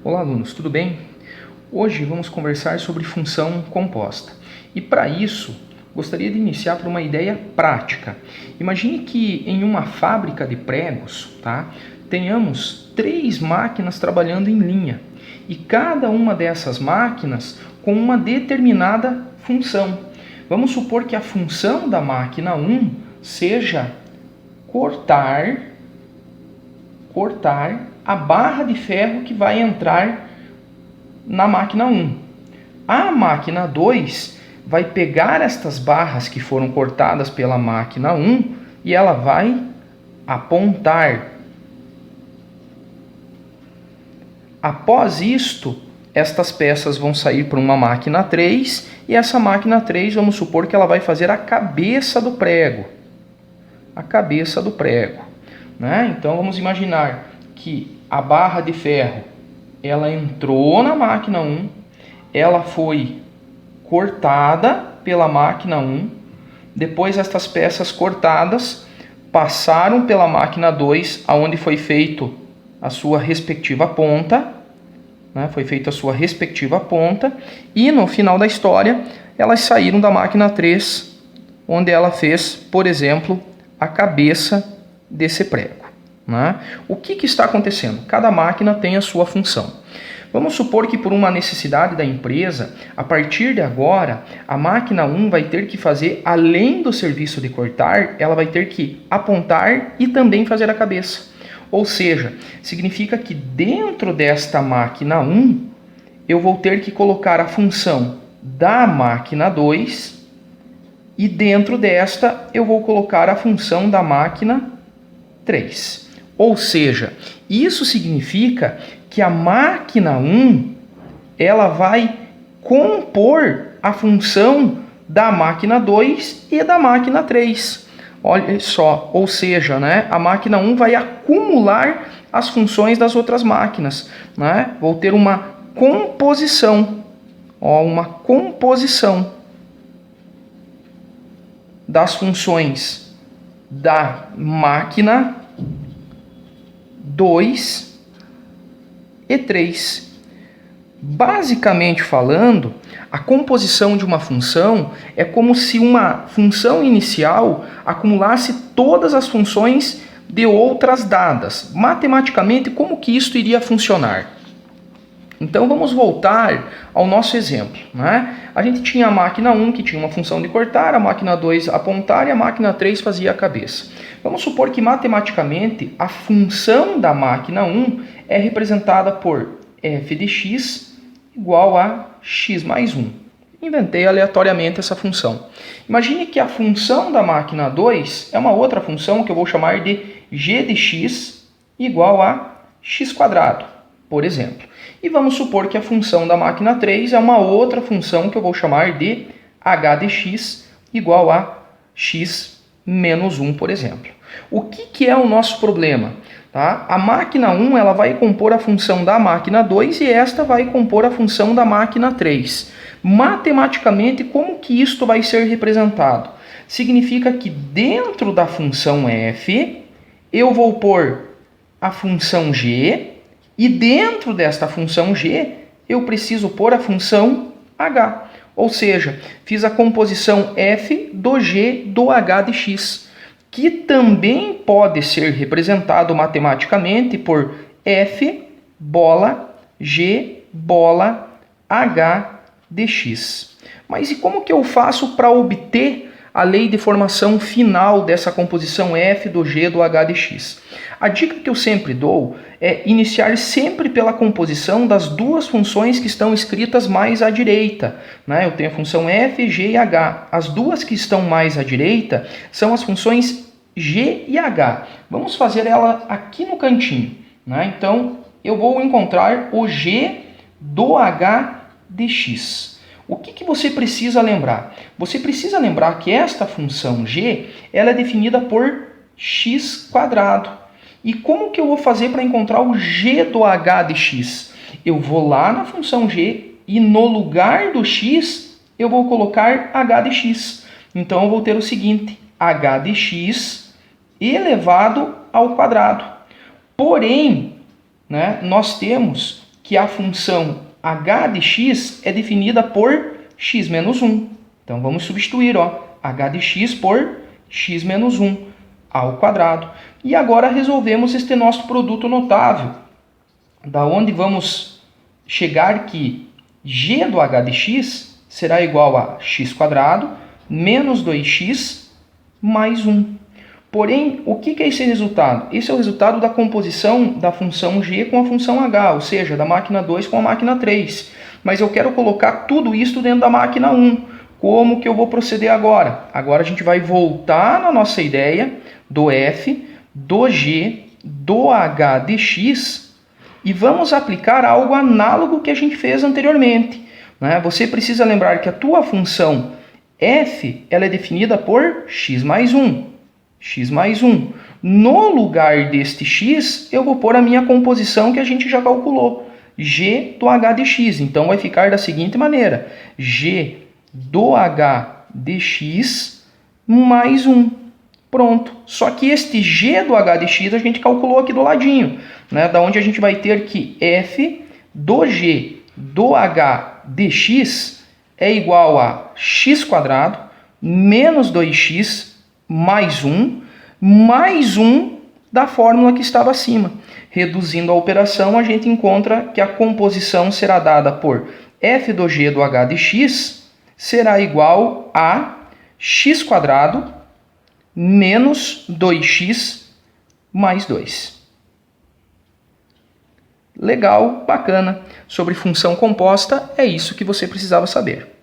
Olá, alunos, tudo bem? Hoje vamos conversar sobre função composta. E para isso, gostaria de iniciar por uma ideia prática. Imagine que em uma fábrica de pregos, tenhamos 3 máquinas trabalhando em linha. E cada uma dessas máquinas com uma determinada função. Vamos supor que a função da máquina 1 seja cortar a barra de ferro que vai entrar na máquina 1. A máquina 2 vai pegar estas barras que foram cortadas pela máquina 1 e ela vai apontar. Após isto, estas peças vão sair para uma máquina 3 e essa máquina 3, vamos supor que ela vai fazer a cabeça do prego. A cabeça do prego. Então vamos imaginar que a barra de ferro ela entrou na máquina 1, ela foi cortada pela máquina 1, depois estas peças cortadas passaram pela máquina 2, onde foi feito a sua respectiva ponta, e no final da história elas saíram da máquina 3, onde ela fez, por exemplo, a cabeça desse prego. O que está acontecendo? Cada máquina tem a sua função. Vamos supor que por uma necessidade da empresa, a partir de agora, a máquina 1 vai ter que fazer, além do serviço de cortar, ela vai ter que apontar e também fazer a cabeça. Ou seja, significa que dentro desta máquina 1, eu vou ter que colocar a função da máquina 2 e dentro desta eu vou colocar a função da máquina 3. Ou seja, isso significa que a máquina 1 ela vai compor a função da máquina 2 e da máquina 3. Olha só, ou seja, a máquina 1 vai acumular as funções das outras máquinas. Vou ter uma composição, das funções da máquina 2 e 3. Basicamente falando, a composição de uma função é como se uma função inicial acumulasse todas as funções de outras dadas. Matematicamente, como que isso iria funcionar? Então vamos voltar ao nosso exemplo. A gente tinha a máquina 1 que tinha uma função de cortar, a máquina 2 apontar e a máquina 3 fazia a cabeça. Vamos supor que matematicamente a função da máquina 1 é representada por f de x igual a x mais 1. Inventei aleatoriamente essa função. Imagine que a função da máquina 2 é uma outra função que eu vou chamar de g de x igual a x quadrado, por exemplo. E vamos supor que a função da máquina 3 é uma outra função que eu vou chamar de h de x igual a x menos 1, por exemplo. O que é o nosso problema? A máquina 1 ela vai compor a função da máquina 2 e esta vai compor a função da máquina 3. Matematicamente, como que isto vai ser representado? Significa que dentro da função f, eu vou pôr a função g, e dentro desta função g, eu preciso pôr a função h. Ou seja, fiz a composição f do g do h de x, que também pode ser representado matematicamente por f bola g bola h de x. Mas e como que eu faço para obter a lei de formação final dessa composição f do g do h de x? A dica que eu sempre dou é iniciar sempre pela composição das duas funções que estão escritas mais à direita. Eu tenho a função f, g e h. As duas que estão mais à direita são as funções g e h. Vamos fazer ela aqui no cantinho. Então, eu vou encontrar o g do h de x. O que você precisa lembrar? Você precisa lembrar que esta função g ela é definida por x quadrado. E como que eu vou fazer para encontrar o g do h de x? Eu vou lá na função g e no lugar do x eu vou colocar h de x. Então eu vou ter o seguinte, h de x elevado ao quadrado. Porém, nós temos que a função h de x é definida por x menos 1. Então vamos substituir, ó, h de x por x menos 1 ao quadrado. E agora resolvemos este nosso produto notável, da onde vamos chegar que g do h de x será igual a x quadrado menos 2x mais 1. Porém, o que é esse resultado? Esse é o resultado da composição da função g com a função h, ou seja, da máquina 2 com a máquina 3. Mas eu quero colocar tudo isso dentro da máquina 1. Como que eu vou proceder agora? Agora a gente vai voltar na nossa ideia do f, do g, do h de x e vamos aplicar algo análogo que a gente fez anteriormente. Né? Você precisa lembrar que a tua função f ela é definida por x mais 1. X mais 1. No lugar deste x, eu vou pôr a minha composição que a gente já calculou. G do h de x. Então vai ficar da seguinte maneira. G do h de x mais 1. Pronto. Só que este g do h de x a gente calculou aqui do ladinho. Né? Da onde a gente vai ter que f do g do h de x é igual a x quadrado menos 2x mais 1 da fórmula que estava acima. Reduzindo a operação, a gente encontra que a composição será dada por f do g do h de x será igual a x quadrado menos 2x mais 2. Legal, bacana. Sobre função composta, é isso que você precisava saber.